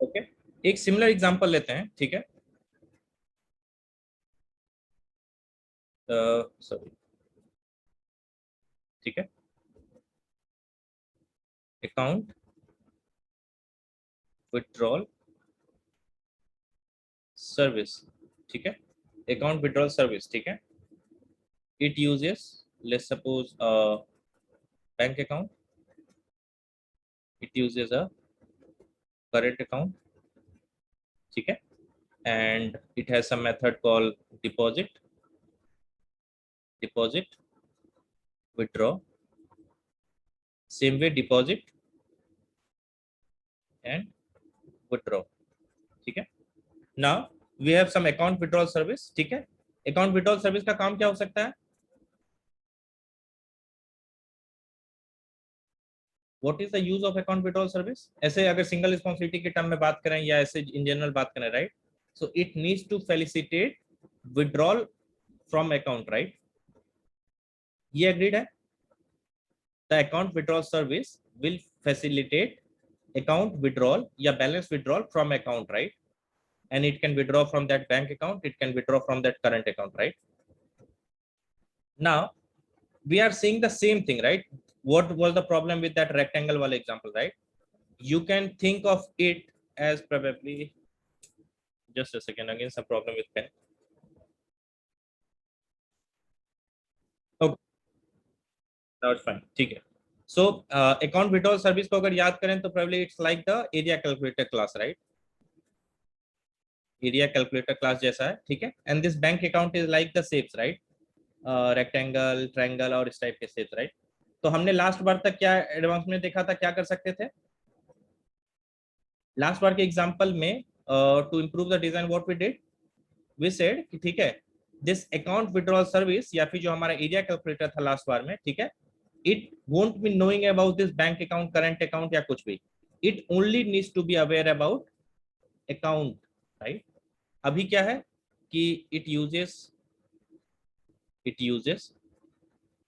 Okay, एक similar example लेते हैं, ठीक है। सॉरी, ठीक है। अकाउंट विड्रॉल सर्विस, ठीक है। अकाउंट विड्रॉल सर्विस, ठीक है। It uses, let's suppose bank account, it uses a current account, ठीक है। and it has some method called deposit, withdraw, same way deposit and withdraw, ठीक है। now we have some account withdrawal service, ठीक है। account withdrawal service का काम क्या हो सकता है? what is the use of account withdrawal service? ऐसे अगर सिंगल रिस्पॉन्सिबिलिटी के टर्म में बात करें या ऐसे इन जनरल बात करें, right, so it needs to facilitate withdrawal from account, right? ये agreed है? the account withdrawal service will facilitate account withdrawal या balance withdrawal from account, right? And it can withdraw from that bank account, it can withdraw from that current account, right? Now we are seeing the same thing, right? What was the problem with that rectangle wala example, right? You can think of it as probably, just a second, again some problem with pen. Okay, now it's fine, ठीक है। so account withdrawal service को अगर याद करें तो probably it's like the area calculator class, right? Area calculator class जैसा है, ठीक है। And this bank account is like the shapes, right, rectangle, triangle और इस टाइप के शेप्स, राइट। तो हमने लास्ट बार तक क्या एडवांस में देखा था, क्या कर सकते थे लास्ट बार के एग्जांपल में? To improve the design what we did, we said कि ठीक है, दिस अकाउंट विड्रॉल सर्विस या फिर जो हमारा एरिया कैलकुलेटर था लास्ट बार में, ठीक है, it won't be knowing about this bank account, current account या कुछ भी, it only needs to be aware about account, right. अभी क्या है कि इट यूजेस,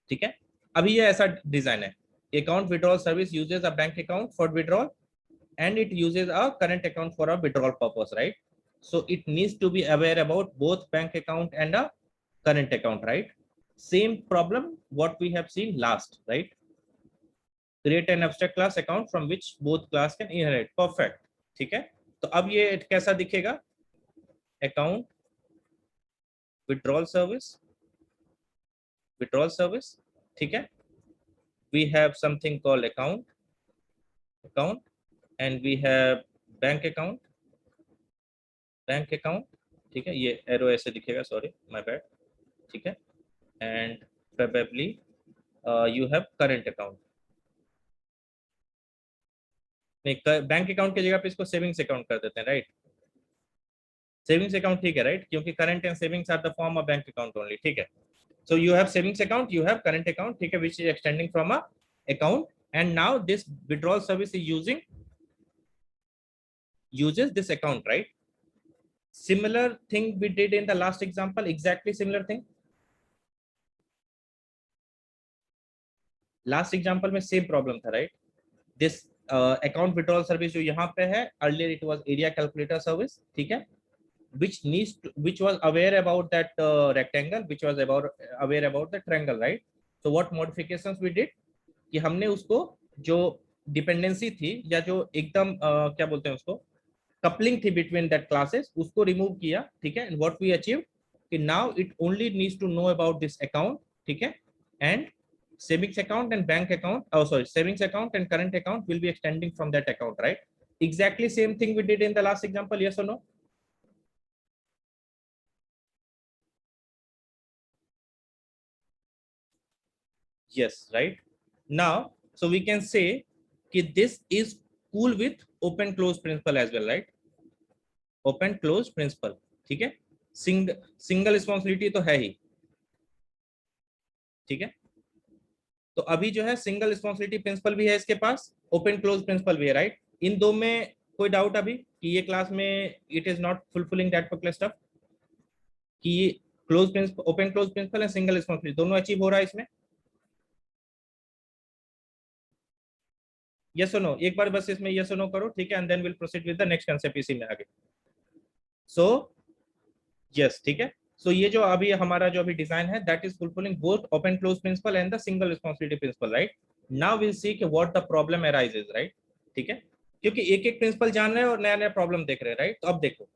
ठीक है। अभी ये ऐसा डिजाइन है, account withdrawal service uses a bank account for withdrawal and it uses a current account for a withdrawal purpose, right? So it needs to be aware about both bank account and a current account, right? Same problem what we have seen last, right? Create an abstract class account from which both class can inherit, perfect, ठीक है। तो अब ये कैसा दिखेगा? account withdrawal service, ठीक है। we have something called account and we have bank account, ठीक है। ये एरो ऐसे दिखेगा, सॉरी माय बैड, ठीक है। And probably you have current account, नहीं बैंक अकाउंट की जगह पे इसको सेविंग्स अकाउंट कर देते हैं, राइट। सेविंग्स अकाउंट ठीक है, राइट, क्योंकि current and savings are the form of bank account only, ठीक है। So you have savings account, you have current account, ठीक है, which is extending from a account, and now this withdrawal service is uses this account, right? Similar thing we did in the last example, exactly similar thing. Last example में same problem था, right. This account withdrawal service जो यहाँ पे है, earlier it was area calculator service, ठीक है, which was aware about that rectangle, which was aware about the triangle, right? So what modifications we did कि हमने उसको जो डिपेंडेंसी थी या जो एकदम क्या बोलते हैं उसको, कपलिंग थी बिटवीन दैट क्लासेस, उसको रिमूव किया, ठीक है। एंड व्हाट वी अचीव कि now it only needs to know about this account, ठीक है, and savings account and bank account, oh sorry, savings account and current account will be extending from that account, right? Exactly same thing we did in the last example, yes or no? Yes, right. Now so we can say कि this is cool with open close principle as well, right? open close principle, ठीक है। Single responsibility तो है ही, ठीक है। तो अभी जो है सिंगल रिस्पॉन्सिबिलिटी प्रिंसिपल भी है इसके पास, ओपन क्लोज प्रिंसिपल भी है, राइट। इन दो में कोई डाउट अभी कि ये क्लास में it is not fulfilling that particular stuff, कि close principle, open close principle and single responsibility दोनों अचीव हो रहा है इसमें? यस और नो, एक बार बस इसमें यस और नो करो, ठीक है, and then will proceed with the next concept इसी में आगे। सो यस, ठीक है। सो ये जो अभी हमारा जो अभी डिजाइन है, that is fulfilling both open close principle and the single responsibility principle, right. Now will see कि what the problem arises, right, ठीक है, क्योंकि एक एक प्रिंसिपल जान रहे हैं और नया नया प्रॉब्लम देख रहे हैं, राइट। तो अब देखो,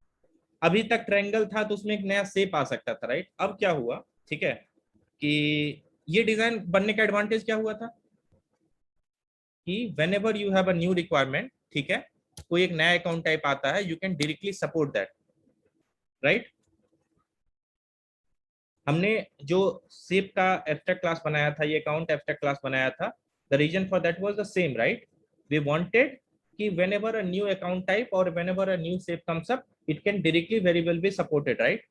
अभी तक ट्रायंगल था तो उसमें एक नया शेप आ सकता था, राइट। अब क्या हुआ, ठीक है, कि ये डिजाइन बनने का एडवांटेज क्या हुआ था कि when ever you have a new requirement, ठीक है, कोई एक नया अकाउंट टाइप आता है, you can directly support that, right. हमने जो शेप का एब्स्ट्रैक्ट क्लास बनाया था, ये अकाउंट एब्स्ट्रैक्ट क्लास बनाया था, the reason for that was the same, right. We wanted कि whenever a new account type or whenever a new shape comes up, it can directly variable be supported, right,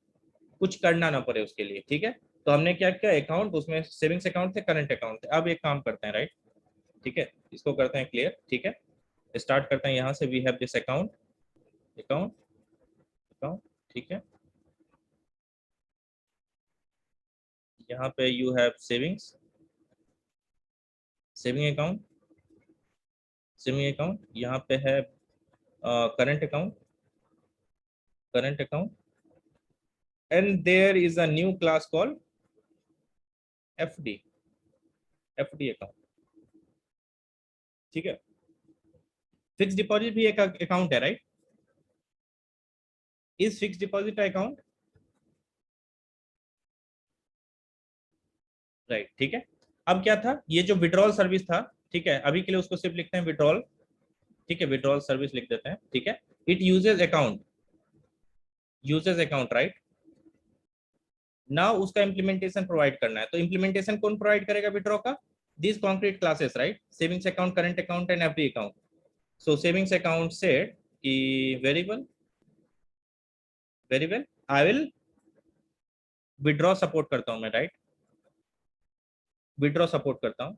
कुछ करना ना पड़े उसके लिए, ठीक है। तो हमने क्या किया, अकाउंट उसमें सेविंग्स अकाउंट थे, करंट अकाउंट थे। अब एक काम करते हैं, राइट, ठीक है, इसको करते हैं क्लियर, ठीक है। स्टार्ट करते हैं यहाँ से, we have this account, account, account, ठीक है। यहाँ पे you have savings, saving account, saving account, यहाँ पे है current account, current account, and there is a new class called FD, FD account, ठीक है। फिक्स डिपॉजिट भी एक अकाउंट है, right. Is fix deposit account, right, ठीक है। अब क्या था, ये जो विड्रॉल सर्विस था, ठीक है, अभी के लिए उसको सिर्फ लिखते हैं विड्रॉल, ठीक है, विड्रॉल सर्विस लिख देते हैं, ठीक है। It uses account, uses account, right. ना उसका इम्प्लीमेंटेशन प्रोवाइड करना है, तो इम्प्लीमेंटेशन कौन प्रोवाइड करेगा विड्रॉ का, these concrete classes, right, savings account, current account and FD account. So savings account said कि variable, variable I will withdraw support करता हूं मैं, right, withdraw support करता हूं।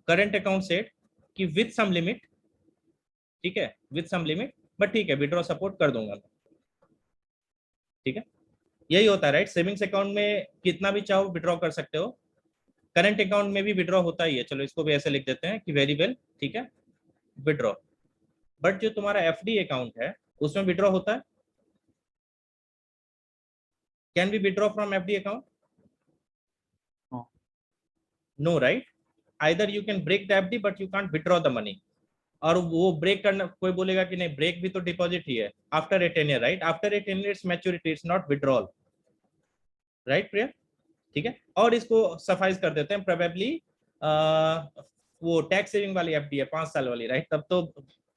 current account said कि with some limit, ठीक है, with some limit, बट ठीक है, withdraw support कर दूंगा मैं, ठीक है। यही होता है, राइट, सेविंग्स अकाउंट में कितना भी चाहो विड्रॉ कर सकते हो, करंट अकाउंट में भी विड्रॉ होता ही है, चलो इसको भी ऐसे लिख देते हैं कि वेरिएबल, ठीक है, विड्रॉ। बट जो तुम्हारा एफडी अकाउंट है उसमें विड्रॉ होता है, can be withdraw from FD account, no, right. Either you can break the FD but you can't withdraw the money. और वो ब्रेक करना, कोई बोलेगा कि नहीं, ब्रेक भी तो डिपॉजिट ही है, after a 10 year, right, after a 10 years maturity, it's not withdrawal, right Priya, ठीक है। और इसको सफाइज कर देते हैं, प्रोबेबली वो टैक्स सेविंग वाली एफडी है 5 साल वाली, राइट, तब तो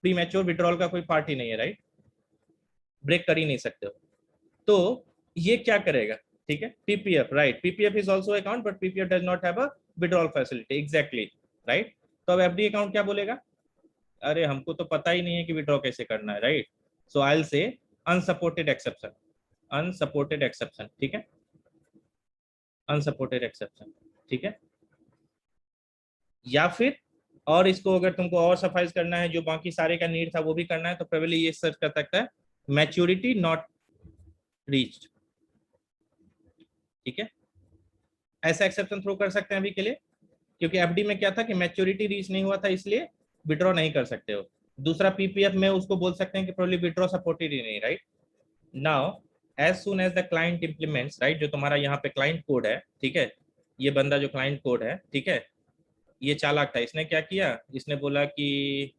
प्री मैच्योर विड्रॉल का कोई पार्ट ही नहीं है, राइट, ब्रेक कर ही नहीं सकते हो। तो ये क्या करेगा, ठीक है, PPF, right, PPF is also account but PPF does not have a withdrawal facility, exactly, right. तो अब एफडी अकाउंट क्या बोलेगा, अरे हमको तो पता ही नहीं है कि विड्रॉ कैसे करना है, right. So I will say unsupported exception, unsupported exception, ठीक है, अनसपोर्टेड एक्सेप्शन, ठीक है। या फिर और इसको अगर तुमको और सफाइज करना है, जो बाकी सारे का नीड था वो भी करना है, तो प्रोबेबली ये सर्च कर सकता है मैच्योरिटी नॉट रीच्ड, ठीक है। ऐसा एक्सेप्शन थ्रो कर सकते हैं अभी के लिए, क्योंकि एफडी में क्या था कि मैच्योरिटी रीच नहीं हुआ था, इसलिए विड्रॉ नहीं कर सकते हो। दूसरा पीपीएफ में उसको बोल सकते हैं कि प्रोबेबली विड्रॉ सपोर्टेड ही नहीं, right. Now as soon as the client implements, right, जो तुम्हारा यहाँ पे क्लाइंट कोड है, ठीक है, ये बंदा जो क्लाइंट कोड है, ठीक है, ये चालाक था, इसने क्या किया, इसने बोला कि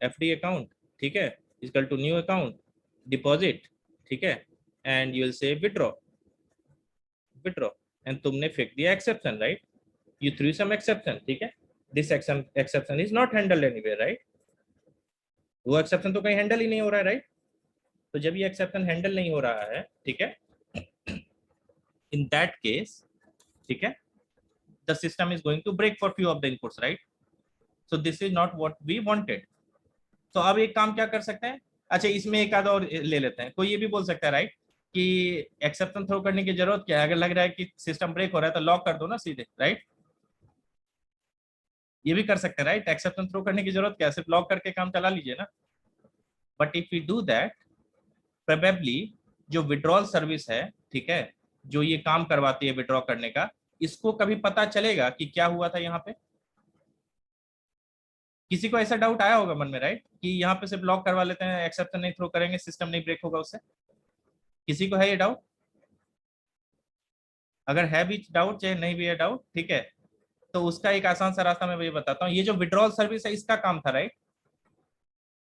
एफडी अकाउंट, ठीक है, equal to new account deposit, ठीक है, and you will say withdraw, withdraw, and तुमने फेंक दिया exception, right, you throw some exception, ठीक है। This exception is not handled anywhere, right, वो एक्सेप्शन तो कहीं हैंडल ही नहीं हो रहा है, राइट। तो जब ये एक्सेप्शन हैंडल नहीं हो रहा है, ठीक है, इन दैट केस, ठीक है, the system is going to break for few of the inputs, right, so this is not what we wanted। तो अब एक काम क्या कर सकते हैं, अच्छा इसमें एक आधा और ले लेते हैं, कोई ये भी बोल सकता है, राइट, कि एक्सेप्शन थ्रो करने की जरूरत क्या है, अगर लग रहा है कि सिस्टम ब्रेक हो रहा है तो लॉक कर दो ना सीधे, राइट, ये भी कर सकते हैं, राइट, एक्सेप्शन थ्रो करने की जरूरत क्या है, सिर्फ लॉक करके काम चला लीजिए ना। But if you do that, probably जो विड्रॉल सर्विस है, ठीक है, जो ये काम करवाती है विड्रॉ करने का, इसको कभी पता चलेगा कि क्या हुआ था यहाँ पे, किसी को ऐसा डाउट आया होगा मन में, राइट, कि यहाँ पे सिर्फ लॉक करवा लेते हैं, एक्सेप्शन नहीं थ्रो करेंगे, सिस्टम नहीं ब्रेक होगा उससे? किसी को है ये डाउट? अगर है भी डाउट, चाहे नहीं भी है डाउट, ठीक है, तो उसका एक आसान सा रास्ता मैं ये बताता हूँ। ये जो विड्रॉल सर्विस है, इसका काम था, राइट,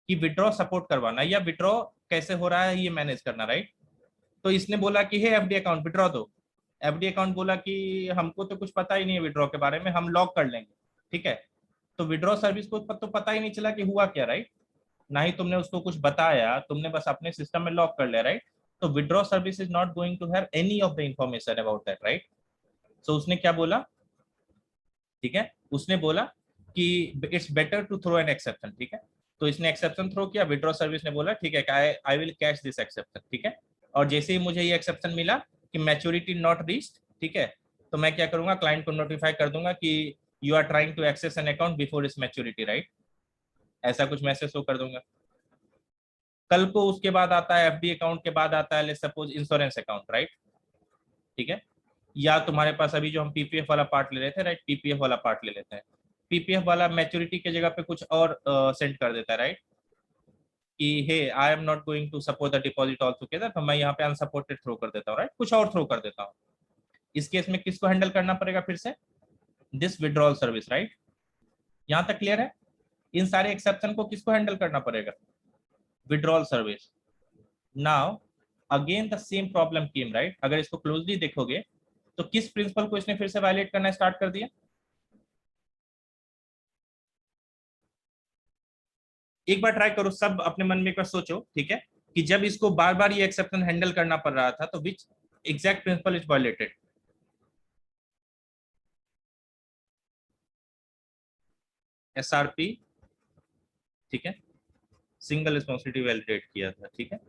कि विड्रॉ सपोर्ट करवाना या विड्रॉ कैसे हो रहा है ये मैनेज करना, राइट। तो इसने बोला कि हे एफडी अकाउंट विड्रॉ दो। एफडी अकाउंट बोला कि हमको तो कुछ पता ही नहीं है विड्रॉ के बारे में, हम लॉक कर लेंगे, ठीक है। तो विड्रॉ सर्विस को तो पता ही नहीं चला कि हुआ क्या, राइट, ना ही तुमने उसको कुछ बताया, तुमने बस अपने सिस्टम में लॉक कर लिया, राइट। तो withdraw service is not going to have any of the information about that, right. So उसने क्या बोला, ठीक है, उसने बोला कि it's better to throw an exception, ठीक है। तो इसने एक्सेप्शन थ्रो किया, विड्रॉ सर्विस ने बोला ठीक है, I will catch this exception, ठीक है। और जैसे ही मुझे ये एक्सेप्शन मिला कि मैच्योरिटी नॉट रीच्ड, ठीक है, तो मैं क्या करूंगा, क्लाइंट को नोटिफाई कर दूंगा कि you are trying to access an account before its maturity, right, ऐसा कुछ मैसेज शो कर दूंगा। कल को उसके बाद आता है एफडी अकाउंट के बाद आता है let's suppose insurance account, right, ठीक है। या तुम्हारे पास अभी जो हम पीपीएफ वाला पार्ट ले रहे थे, राइट, पीपीएफ वाला पार्ट ले लेते हैं। पीपीएफ वाला मैच्योरिटी के जगह पे कुछ और सेंड कर देता है, राइट, कि hey I am not going to support the deposit altogether, तो मैं यहाँ पे अनसपोर्टेड थ्रो कर देता हूँ, राइट, कुछ और थ्रो कर देता हूँ। इस केस में किसको हैंडल करना पड़ेगा फिर से? This withdrawal service, right. यहाँ तक क्लियर है? इन सारे एक्सेप्शन को किसको हैंडल करना पड़ेगा? Withdrawal service. Now again the same problem came, right. अगर इसको क्लोजली देखोगे तो किस प्रिंसिपल को इसने फिर से वायलेट करना स्टार्ट कर दिया? एक बार ट्राई करो, सब अपने मन में एक बार सोचो, ठीक है, कि जब इसको बार बार ये एक्सेप्शन हैंडल करना पड़ रहा था तो which exact principle is violated? SRP, ठीक है, सिंगल रिस्पॉन्सिबिलिटी वैलिडेट किया था, ठीक है।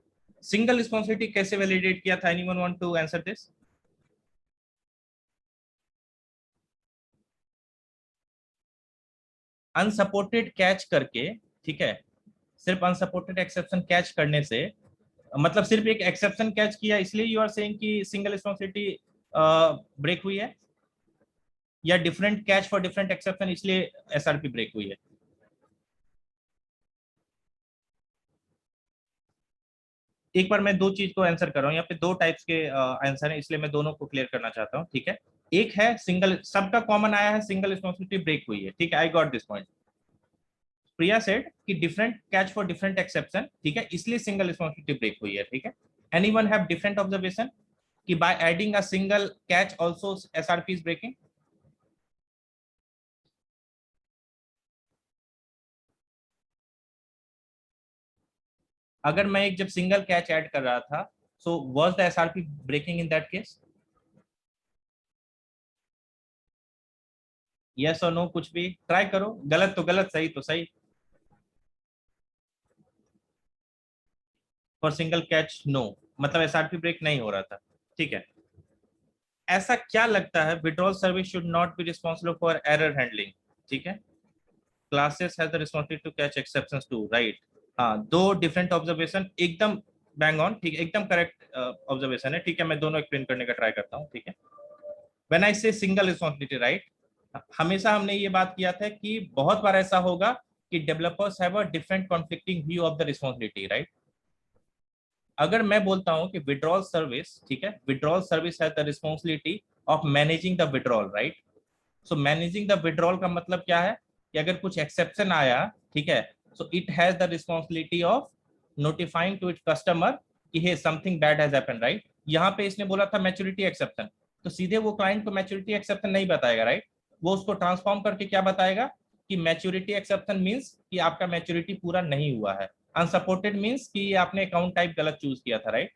सिंगल रिस्पॉन्सिबिलिटी कैसे वैलिडेट किया था? Anyone want to answer this? Unsupported catch करके, ठीक है, सिर्फ अनसपोर्टेड एक्सेप्शन कैच करने से, मतलब सिर्फ एक एक्सेप्शन कैच किया इसलिए यू आर सेइंग कि सिंगल रिस्पॉन्सिबिलिटी ब्रेक हुई है, या different catch for different exception इसलिए एसआरपी ब्रेक हुई है? एक बार मैं दो चीज को आंसर कर रहा हूँ, यहाँ पे दो टाइप्स के आंसर है, इसलिए मैं दोनों को क्लियर करना चाहता हूँ, ठीक है। एक है सिंगल, सबका कॉमन आया है सिंगल रिस्पॉन्सिबिलिटी ब्रेक हुई है, ठीक है, I got this point. Priya said कि different catch for different exception, ठीक है, इसलिए सिंगल रिस्पॉन्सिबिलिटी ब्रेक हुई है, ठीक है। एनीवन हैव डिफरेंट ऑब्जर्वेशन कि by adding a single catch also SRP is breaking? अगर मैं एक जब सिंगल कैच ऐड कर रहा था, so was the SRP breaking in that case? Yes और नो, कुछ भी ट्राई करो, गलत तो गलत, सही तो सही। फॉर सिंगल कैच नो, मतलब एसआरपी ब्रेक नहीं हो रहा था, ठीक है। ऐसा क्या लगता है withdrawal service should not be responsible for error handling, ठीक है, classes has the responsibility to catch exceptions too, right. हाँ, दो डिफरेंट ऑब्जर्वेशन, एकदम बैंग ऑन, ठीक है, एकदम करेक्ट ऑब्जर्वेशन है, ठीक है। मैं दोनों एक्सप्लेन करने का ट्राई करता हूँ, ठीक है। व्हेन आई से सिंगल रिस्पॉन्सिबिलिटी, राइट, हमेशा हमने ये बात किया था कि बहुत बार ऐसा होगा कि developers have a different conflicting view of the responsibility, right. अगर मैं बोलता हूं कि विड्रॉल सर्विस, ठीक है, withdrawal service has the responsibility of managing the withdrawal, right. So managing the withdrawal का मतलब क्या है कि अगर कुछ एक्सेप्शन आया, ठीक है, so it has the responsibility of notifying to it customer कि hey something bad has happened, right. यहाँ पे इसने बोला था मैच्योरिटी एक्सेप्शन, तो सीधे वो क्लाइंट को मैच्योरिटी एक्सेप्शन नहीं बताएगा, राइट। वो उसको ट्रांसफॉर्म करके क्या बताएगा कि मैच्योरिटी एक्सेप्शन मींस कि आपका मैच्योरिटी पूरा नहीं हुआ है, अनसपोर्टेड मींस कि आपने अकाउंट टाइप गलत चूज किया था, right.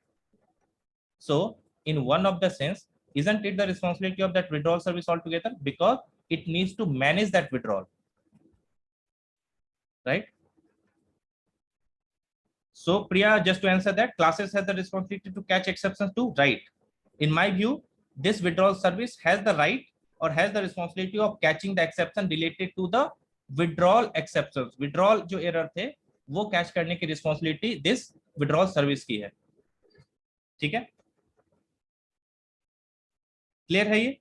So, in one of the sense, isn't it the responsibility of that withdrawal service altogether? Because it needs to manage that withdrawal, right? So, Priya, just to answer that, classes have the responsibility to catch exceptions too, right? In my view, this withdrawal service has the right or has the responsibility of catching the exception related to the withdrawal exceptions. Withdrawal जो error थे, वो catch करने की responsibility this withdrawal service की है, ठीक है? Clear है ये?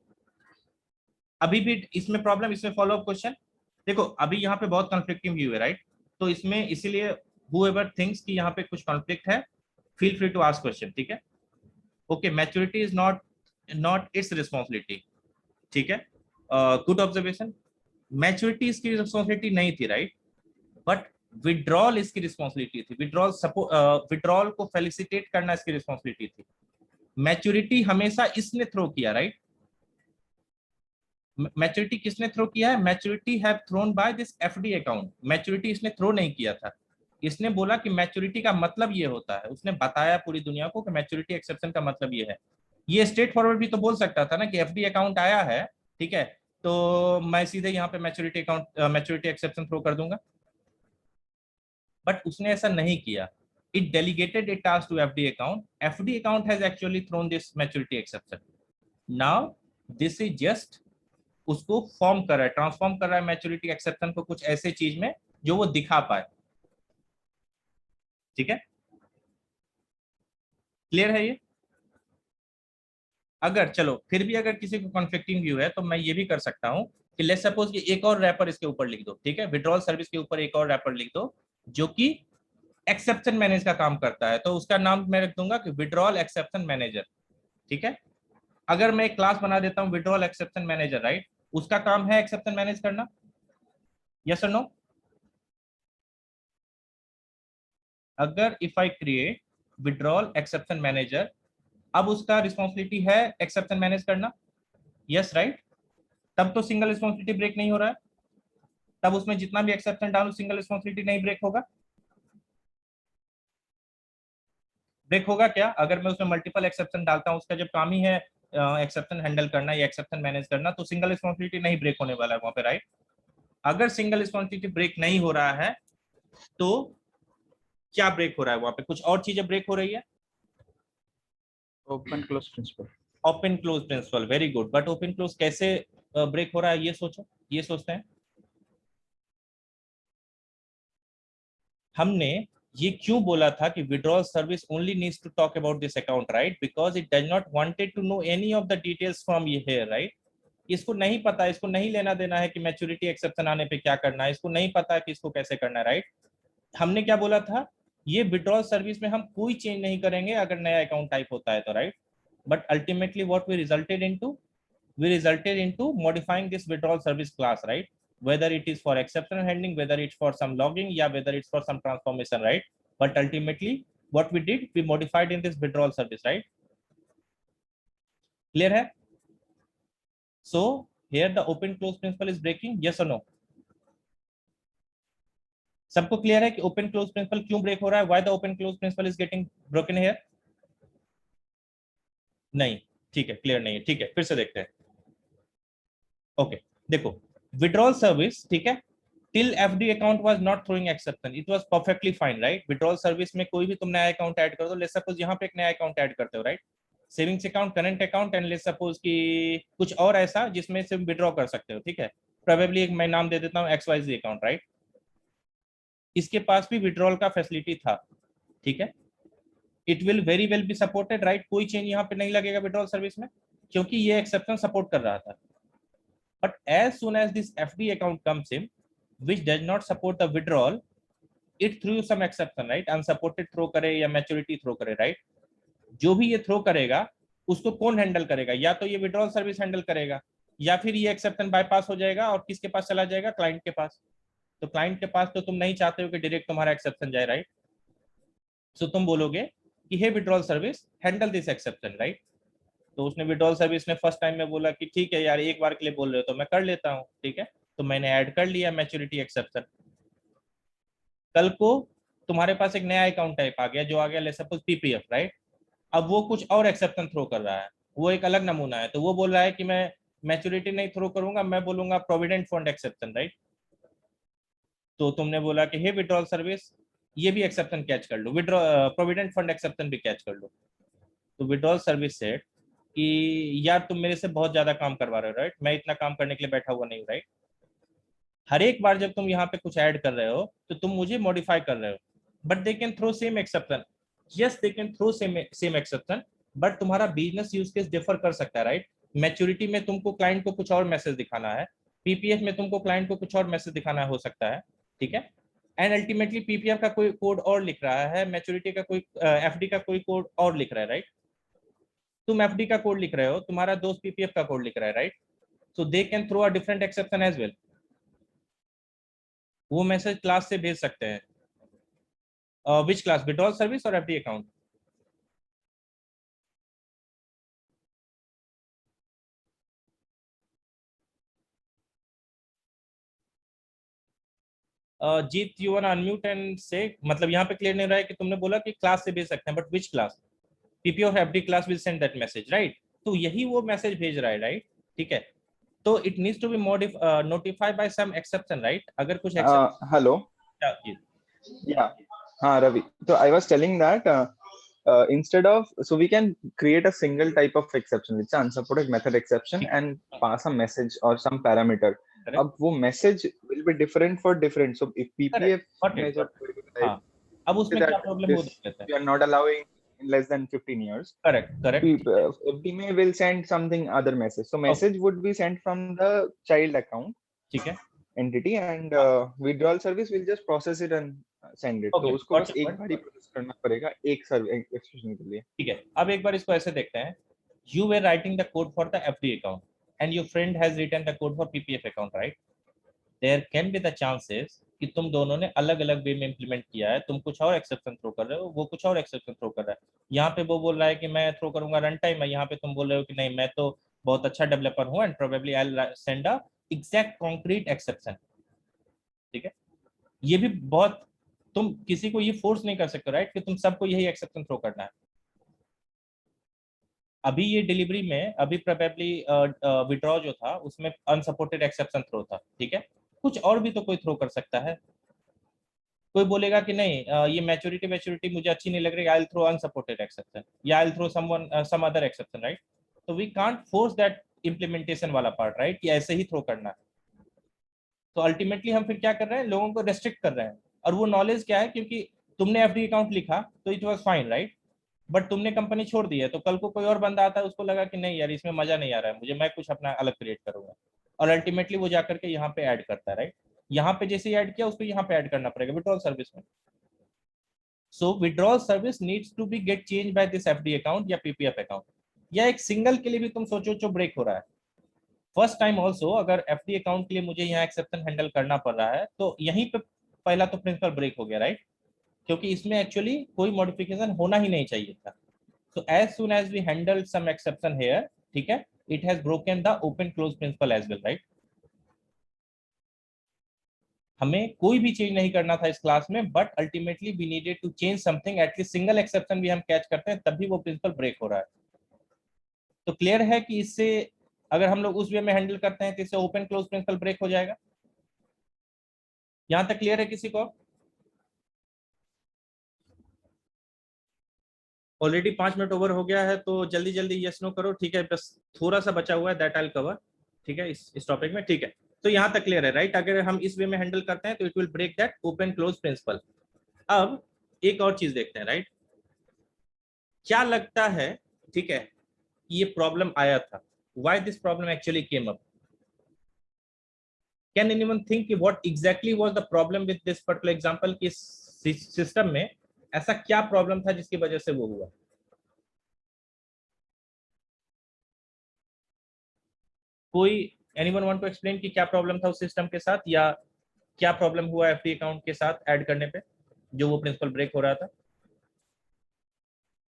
अभी भी इसमें प्रॉब्लम, इसमें फॉलो अप क्वेश्चन? देखो अभी यहाँ पे बहुत कॉन्फ्लिक्टिंग व्यू है, राइट? तो इसमें इसीलिए whoever thinks कि यहाँ पे कुछ कॉन्फ्लिक्ट है, feel free to ask question, ठीक है? Okay, maturity is not not its responsibility, ठीक है? Good observation. मैच्योरिटी इसकी रिस्पॉन्सिबिलिटी नहीं थी, राइट? बट विड्रॉल इसकी रिस्पॉन्सिबिलिटी थी। विड्रॉल को फेलिसिटेट करना इसकी रिस्पॉन्सिबिलिटी थी। मैच्योरिटी हमेशा इसने थ्रो किया, राइट? मैच्योरिटी किसने थ्रो किया है? Maturity have thrown by this FD account. Maturity इसने थ्रो नहीं किया था। इसने बोला कि मैच्योरिटी का मतलब ये होता है, उसने बताया पूरी दुनिया को कि मैच्योरिटी एक्सेप्शन का मतलब ये है। ये स्ट्रेट फॉरवर्ड भी तो बोल सकता था ना कि एफडी अकाउंट आया है, ठीक है, तो मैं सीधे यहाँ पे maturity account maturity exception throw कर दूंगा। बट उसने ऐसा नहीं किया। It delegated it task to FD account. FD account has actually thrown this maturity exception. Now this is just उसको फॉर्म कर रहा है, ट्रांसफॉर्म कर रहा है मैच्योरिटी एक्सेप्शन को कुछ ऐसे चीज में जो वो दिखा पाए, ठीक है? क्लियर है ये? अगर चलो फिर भी अगर किसी को कॉन्फ्लिक्टिंग व्यू है तो मैं ये भी कर सकता हूं कि लेट्स सपोज कि एक और रैपर इसके ऊपर लिख दो, ठीक है? विड्रॉल सर्विस के ऊपर एक और रैपर लिख दो जो कि एक्सेप्शन मैनेज का काम करता है, तो उसका नाम मैं रख दूंगा कि विड्रॉल एक्सेप्शन मैनेजर, ठीक है? अगर मैं एक क्लास बना देता हूं विड्रॉल एक्सेप्शन मैनेजर, राइट? उसका काम है एक्सेप्शन मैनेज करना, यस और नो? अगर if I create withdrawal exception manager, अब उसका रिस्पॉन्सिबिलिटी है एक्सेप्शन मैनेज करना, यस राइट? तब तो सिंगल रिस्पॉन्सिबिलिटी ब्रेक नहीं हो रहा है, तब उसमें जितना भी एक्सेप्शन डालो सिंगल रिस्पॉन्सिबिलिटी नहीं ब्रेक होगा। ब्रेक होगा क्या अगर मैं उसमें मल्टीपल एक्सेप्शन डालता हूं? उसका जब काम ही है एक्सेप्शन हैंडल करना या एक्सेप्शन मैनेज करना, तो सिंगल रिस्पॉन्सिबिलिटी नहीं ब्रेक होने वाला है वहां पे, राइट? अगर सिंगल रिस्पॉन्सिबिलिटी ब्रेक नहीं हो रहा है तो क्या ब्रेक हो रहा है वहां पे? कुछ और चीजें ब्रेक हो रही है। Open close principle. Open close principle, very good. But open close कैसे ब्रेक हो रहा है ये सोचो, ये सोचते हैं। हमने ये क्यों बोला था कि withdrawal service only needs to talk about this account, right? Because it does not wanted to know any of the details from ये हियर, राइट? इसको नहीं पता, इसको नहीं लेना देना है कि मैच्योरिटी एक्सेप्शन आने पे क्या करना है, इसको नहीं पता कि इसको कैसे करना है, राइट? हमने क्या बोला था? ये विड्रॉल सर्विस में हम कोई चेंज नहीं करेंगे अगर नया अकाउंट टाइप होता है तो, right? But ultimately what we resulted into, we resulted into modifying this withdrawal service class, right? Whether it is for exception handling, whether it's for some logging, yeah, whether it's for some transformation, right? But ultimately what we did, we modified in this withdrawal service, right? Clear hai? So here the open close principle is breaking, yes or no? सबको clear है कि open close principle क्यों break हो रहा है? Why the open close principle is getting broken here? नहीं, ठीक है, क्लियर नहीं है, ठीक है, फिर से देखते हैं। ओके, देखो विड्रॉल सर्विस, ठीक है, till FD account was not throwing exception it was perfectly fine, right? Withdrawal service में कोई भी तुम नया अकाउंट ऐड कर दो, लेट्स सपोज यहाँ पे एक नया अकाउंट ऐड करते हो, right? Savings account, current account and let's suppose कि कुछ और ऐसा जिसमें से विड्रॉ कर सकते हो, ठीक है? प्रोबेबली एक मैं नाम दे देता हूँ XYZ अकाउंट, राइट? इसके पास भी विड्रॉल का फैसिलिटी था, ठीक है? It will very well be supported, right? कोई चेंज यहाँ पे नहीं लगेगा विड्रॉल सर्विस में क्योंकि ये एक्सेप्शन सपोर्ट कर रहा था। But as soon as this FD account comes in, which does not support the withdrawal, it threw some exception, right? Unsupported throw करे या maturity throw करे, right? जो भी ये थ्रो करेगा उसको कौन हैंडल करेगा? या तो ये विड्रॉल सर्विस हैंडल करेगा या फिर ये एक्सेप्शन बाईपास हो जाएगा और किसके पास चला जाएगा? क्लाइंट के पास। तो क्लाइंट के पास तो तुम नहीं चाहते हो कि डायरेक्ट तुम्हारा एक्सेप्शन जाए, राइट? सो तुम बोलोगे कि hey withdrawal service handle this exception, right? तो उसने विड्रॉल सर्विस ने फर्स्ट टाइम में बोला कि ठीक है यार, एक बार के लिए बोल रहे हो तो मैं कर लेता हूँ, ठीक है? तो मैंने ऐड कर लिया मैच्योरिटी एक्सेप्शन। कल को तुम्हारे पास एक नया अकाउंट टाइप आ गया जो आ गया लेट्स सपोज PPF, राइट? अब वो कुछ और एक्सेप्शन थ्रो कर रहा है, वो एक अलग नमूना है, तो वो बोल रहा है कि मैं मैच्योरिटी नहीं थ्रो करूंगा, मैं बोलूंगा प्रोविडेंट फंड एक्सेप्शन, राइट? तो तुमने बोला कि हे विड्रॉल सर्विस ये भी एक्सेप्शन कैच कर लो, विड्रॉ प्रोविडेंट फंड एक्सेप्शन भी कैच कर लो। तो विड्रॉल सर्विस सेट कि यार तुम मेरे से बहुत ज्यादा काम करवा रहे हो, राइट? मैं इतना काम करने के लिए बैठा हुआ नहीं हूँ, राइट? हर एक बार जब तुम यहाँ पे कुछ ऐड कर रहे हो तो तुम मुझे मॉडिफाई कर रहे हो, but they can throw same exception, yes they can throw same exception, but तुम्हारा बिजनेस यूज केस डिफर कर सकता है, राइट? मैच्योरिटी में तुमको क्लाइंट को कुछ और मैसेज दिखाना है, पीपीएफ में तुमको क्लाइंट को कुछ और मैसेज दिखाना हो सकता है, ठीक है। एंड अल्टीमेटली पीपीएफ का कोई कोड और लिख रहा है, मैच्योरिटी का कोई एफडी का कोई कोड और लिख रहा है, राइट। तुम एफडी का कोड लिख रहे हो, तुम्हारा दोस्त पीपीएफ का कोड लिख रहा है, right. So they can throw a different exception as well. वो मैसेज क्लास से भेज सकते हैं। विच क्लास, विड्रॉल सर्विस और FD account? Jeet, you want unmute and say, मतलब यहाँ पे क्लियर नहीं रहा है कि तुमने बोला कि क्लास से भेज सकते हैं, but which class? PP of FD class will send that message, right. तो यही वो मैसेज भेज रहा है, राइट, ठीक है। तो it needs to be notified by some exception, right. अगर कुछ एक्सेप्शन। Hello. जी Yeah. Ravi. So I was telling that instead of, so we can create a single type of exception, it's an unsupported method exception, ठीक and pass a message or some parameter. Correct अब वो message will be different for different. So if correct, PPF got में it, जब got it. हाँ, अब say उसमें क्या that problem वो this देख लेते हैं। we are not allowing in less than 15 years, correct correct, ठीक है, FD may will send something other message. So okay, message would be sent from the child account ठीक है, entity, and हाँ, withdrawal service will just process it and send it. Okay, तो उसको got बस your एक बार ही point. Process करना पड़ेगा एक सर्व एक्सप्रेशन के लिए। ठीक है, अब एक बार इसको ऐसे देखते हैं। You were writing the code for the FD account and your friend has written the code for PPF account, right. There can be the chances कि तुम दोनों ने अलग अलग वे में इंप्लीमेंट किया है। तुम कुछ और एक्सेप्शन थ्रो कर रहे हो, वो कुछ और एक्सेप्शन थ्रो कर रहा है। यहाँ पे वो बोल रहा है कि मैं थ्रो करूंगा रन टाइम है, यहाँ पे तुम बोल रहे हो कि नहीं मैं तो बहुत अच्छा डेवलपर हूँ and probably I will send a exact concrete exception, ठीक है। ये भी बहुत, तुम किसी को ये फोर्स नहीं कर सकते, राइट, कि तुम सबको यही एक्सेप्शन थ्रो करना है। अभी ये डिलीवरी में अभी प्रोबेबली विड्रॉ जो था उसमें अनसपोर्टेड एक्सेप्शन थ्रो था, ठीक है। कुछ और भी तो कोई थ्रो कर सकता है। कोई बोलेगा कि नहीं ये मैच्योरिटी मैच्योरिटी मुझे अच्छी नहीं लग रही, I will throw unsupported exception या I will throw someone some other exception, right. तो we can't force that implementation वाला पार्ट, राइट, कि ऐसे ही थ्रो करना है। तो अल्टीमेटली हम फिर क्या कर रहे हैं, लोगों को रेस्ट्रिक्ट कर रहे हैं। और वो नॉलेज क्या है, क्योंकि तुमने एफडी अकाउंट लिखा तो it was fine, right, but तुमने कंपनी छोड़ दी है, तो कल को कोई और बंदा आता है, उसको लगा कि नहीं यार इसमें मजा नहीं आ रहा है मुझे, मैं कुछ अपना अलग क्रिएट करूंगा। और अल्टीमेटली वो जाकर के यहाँ पे ऐड करता है, राइट। यहाँ पे जैसे ही ऐड किया उसको यहाँ पे ऐड करना पड़ेगा विड्रॉल सर्विस में। So withdrawal service needs to be get change by this FD account या पीपीएफ अकाउंट, या एक सिंगल के लिए भी तुम सोचो जो ब्रेक हो रहा है। फर्स्ट टाइम ऑल्सो अगर एफडी अकाउंट के लिए मुझे यहाँ एक्सेप्शन हैंडल करना पड़ रहा है, तो यहीं पे पहला तो प्रिंसिपल ब्रेक हो गया, राइट, क्योंकि इसमें एक्चुअली कोई मॉडिफिकेशन होना ही नहीं चाहिए था। So as soon as we handled some exception here, ठीक है, it has broken the open close principle as well, right? हमें कोई भी चेंज नहीं करना था इस क्लास में, but ultimately we needed to change something, at least single exception भी हम कैच करते हैं तभी वो प्रिंसिपल ब्रेक हो रहा है। तो क्लियर है कि इससे अगर हम लोग उस वे में हैंडल करते हैं तो इससे ओपन क्लोज प्रिंसिपल ब्रेक हो जाएगा। यहां तक क्लियर है किसी को? ऑलरेडी 5 मिनट ओवर हो गया है, तो जल्दी जल्दी यस नो करो, ठीक है। बस थोड़ा सा बचा हुआ है, दैट आई विल कवर, ठीक है, इस टॉपिक में, ठीक है। तो यहाँ तक क्लियर है, राइट। अगर हम इस वे में हैंडल करते हैं तो it will break that open close principle. अब एक और चीज देखते हैं, राइट। क्या लगता है, ठीक है, ये प्रॉब्लम आया था, why this problem actually came up? Can anyone think what exactly was the problem with this particular example? कि सिस्टम में ऐसा क्या प्रॉब्लम था जिसकी वजह से वो हुआ? कोई एनीवन वांट टू एक्सप्लेन कि क्या प्रॉब्लम था उस सिस्टम के साथ, या क्या प्रॉब्लम हुआ एफडी अकाउंट के साथ ऐड करने पे जो वो प्रिंसिपल ब्रेक हो रहा था?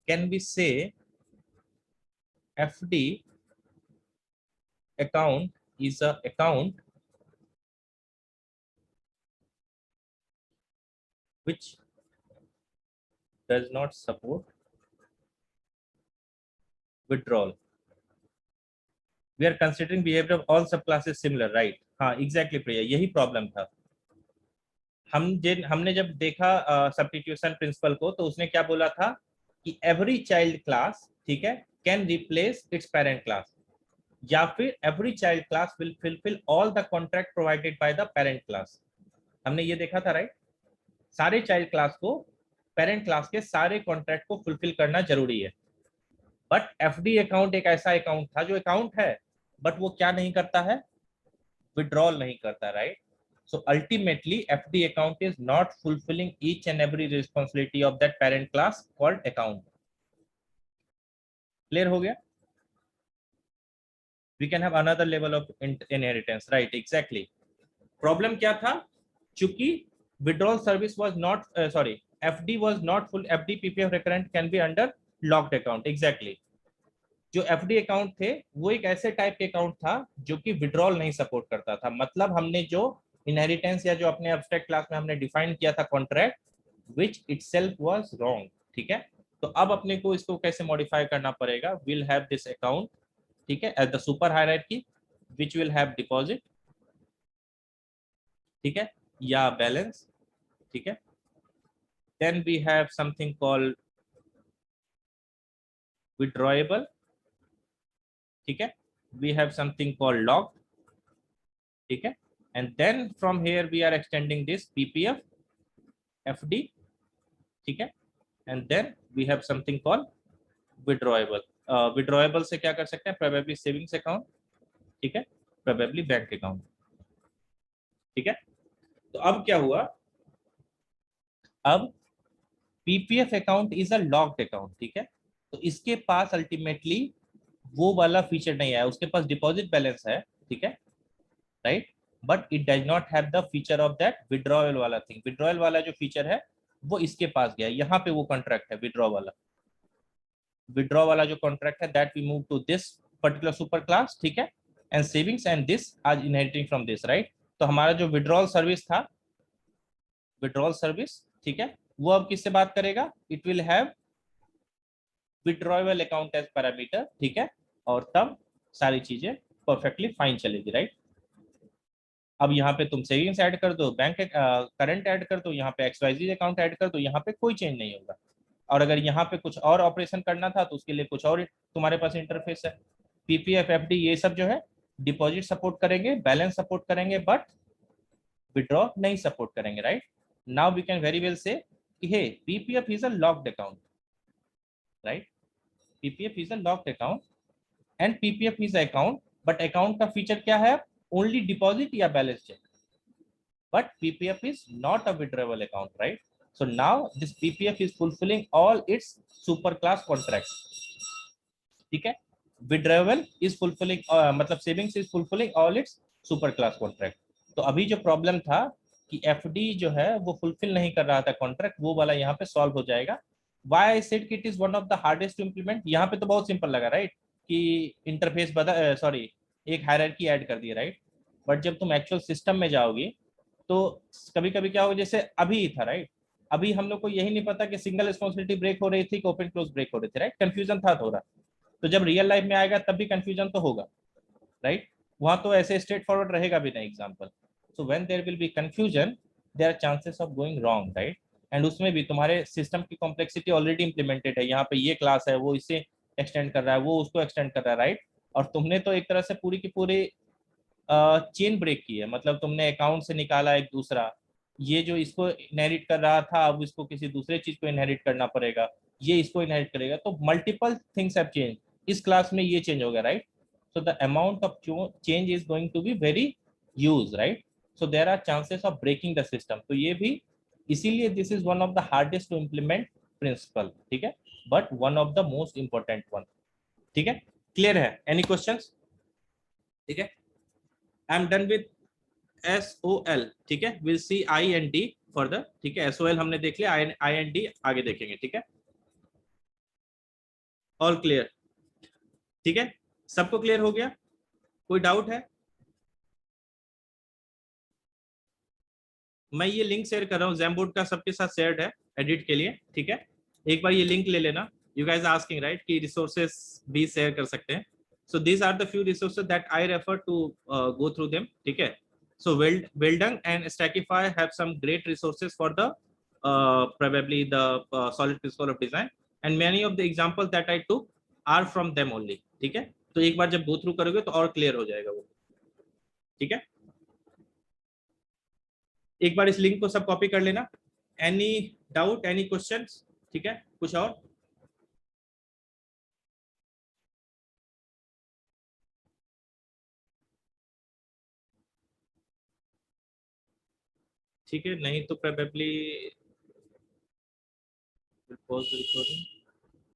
कैन वी से FD account is a account which does not support withdrawal? We are considering behavior of all subclasses similar, right? हाँ एग्जैक्टली प्रिया, यही प्रॉब्लम था। हमने जब देखा सब्स्टिट्यूशन प्रिंसिपल को, तो उसने क्या बोला था कि एवरी चाइल्ड क्लास, ठीक है, can replace it's parent class, या फिर every child class will fulfil all the contract provided by the parent class. हमने ये देखा था, राइट। सारे चाइल्ड क्लास को पेरेंट क्लास के सारे कॉन्ट्रैक्ट को फुलफिल करना जरूरी है। बट एफडी अकाउंट एक ऐसा अकाउंट था जो अकाउंट है, बट वो क्या नहीं करता है, विड्रॉल नहीं करता, right? So ultimately FD account is not fulfilling each and every responsibility of that parent class called account. Clear हो गया? We can have another level of inheritance, right? Exactly. Problem क्या था? चूंकि withdrawal service was not FD was not full, FD PPF recurrent can be under locked account. Exactly. जो FD account थे वो एक ऐसे टाइप के अकाउंट था जो कि विड्रॉल नहीं सपोर्ट करता था। मतलब हमने जो इनहेरिटेंस या जो अपने एब्स्ट्रैक्ट क्लास में हमने डिफाइन किया था contract, which itself was wrong, ठीक है? तो अब अपने को इसको कैसे मॉडिफाई करना पड़ेगा? विल हैव दिस अकाउंट, ठीक है, as the super hierarchy which will have deposit, ठीक है, या बैलेंस, ठीक है। Then we have something called withdrawable, ठीक है, we have something called lock, ठीक है, and then from here we are extending this PPF FD, ठीक है, and then we have something called withdrawable. Withdrawable से क्या कर सकते हैं? प्रोबेबली सेविंग्स अकाउंट, ठीक है, प्रोबेबली बैंक अकाउंट, ठीक है। तो अब क्या हुआ? अब PPF account is a locked account, ठीक है, तो इसके पास अल्टीमेटली वो वाला फीचर नहीं आया। उसके पास डिपॉजिट बैलेंस है, ठीक है, right, but it does not have the feature of that withdrawal वाला थिंग। विड्रॉयल वाला जो फीचर है वो इसके पास गया। यहाँ पे वो कॉन्ट्रैक्ट है विड्रॉ वाला, विड्रॉ वाला जो कॉन्ट्रैक्ट है that we move to this particular super class, ठीक है, and savings and this is inheriting from this, right. तो हमारा जो विड्रॉल सर्विस था, विड्रॉल सर्विस, ठीक है, वो अब किससे बात करेगा? It will have withdrawable account as parameter, ठीक है, और तब सारी चीजें परफेक्टली फाइन चलेगी, राइट। अब यहाँ पे तुम सेविंग्स ऐड कर दो, बैंक करंट ऐड कर दो, यहाँ पे XYZ अकाउंट ऐड कर दो, यहाँ पे कोई चेंज नहीं होगा। और अगर यहाँ पे कुछ और ऑपरेशन करना था तो उसके लिए कुछ और तुम्हारे पास इंटरफेस है। पीपीएफ एफडी ये सब जो है डिपॉजिट सपोर्ट करेंगे, बैलेंस सपोर्ट करेंगे, बट विड्रॉ नहीं सपोर्ट करेंगे, right. Now we can very well say कि hey PPF is a locked account, right, PPF is a locked account and PPF is account, but account का feature क्या है? Only deposit या balance check, but PPF is not a withdrawable account, right? So now this PPF is fulfilling all its super class contracts, ठीक है। Withdrawable is fulfilling मतलब savings is fulfilling all its super class contract। तो अभी जो problem था कि FD जो है वो फुलफिल नहीं कर रहा था कॉन्ट्रैक्ट, वो वाला यहाँ पे सॉल्व हो जाएगा। Why I said it is one of the hardest to implement? यहाँ पे तो बहुत सिंपल लगा, राइट, कि इंटरफेस सॉरी एक हायरार्की ऐड कर दी, राइट, बट जब तुम एक्चुअल सिस्टम में जाओगी तो कभी कभी क्या होगा, जैसे अभी ही था, राइट, अभी हम लोग को यही नहीं पता कि सिंगल रिस्पॉन्सिबिलिटी ब्रेक हो रही थी कि ओपन क्लोज ब्रेक हो रही थी, राइट, कंफ्यूजन था थोड़ा। तो जब रियल लाइफ में आएगा तब भी कंफ्यूजन तो होगा, राइट, वहां तो ऐसे स्ट्रेट फॉरवर्ड रहेगा भी नहीं example. So when there will be confusion there are chances of going wrong, right. And उसमें भी तुम्हारे सिस्टम की कॉम्प्लेक्सिटी ऑलरेडी इंप्लीमेंटेड है, यहाँ पे ये क्लास है, वो इसे एक्सटेंड कर रहा है, वो उसको एक्सटेंड कर रहा है, राइट, और तुमने तो एक तरह से पूरी की पूरी चेन ब्रेक की है। मतलब तुमने अकाउंट से निकाला एक दूसरा, ये जो इसको इनहेरिट कर रहा था अब इसको किसी दूसरे चीज को इनहेरिट करना पड़ेगा, ये इसको इनहेरिट करेगा, तो मल्टीपल थिंग्स हैव चेंज। इस क्लास में ये चेंज हो गया, right, so the amount of change is going to be very huge, right, so there are chances of breaking the system. तो ये भी इसीलिए this is one of the hardest to implement principle, ठीक है, but one of the most important one, ठीक है। Clear है? Any questions? ठीक है, I am done with SOL, ठीक है, will see I and D further, ठीक है। SOL हमने देख लिया, I and D आगे देखेंगे, ठीक है। All clear? ठीक है, सबको क्लियर हो गया? कोई डाउट है? मैं ये लिंक शेयर कर रहा हूँ, Jamboard का सबके साथ शेयर्ड है एडिट के लिए, ठीक है। एक बार ये लिंक ले लेना। यू गाइस आस्किंग राइट कि रिसोर्सेस भी शेयर कर सकते हैं, so these are the few resources that I refer to go through them, ठीक है। So Weldon and Stackify have some great resources for the probably the solid principle of design, and many of the examples that I took are from them only, ठीक है। तो एक बार जब go through करोगे तो और क्लियर हो जाएगा वो, ठीक है। एक बार इस लिंक को सब कॉपी कर लेना। Any doubt, any questions? ठीक है, कुछ और? ठीक है, नहीं तो प्रोबेबली pause the recording.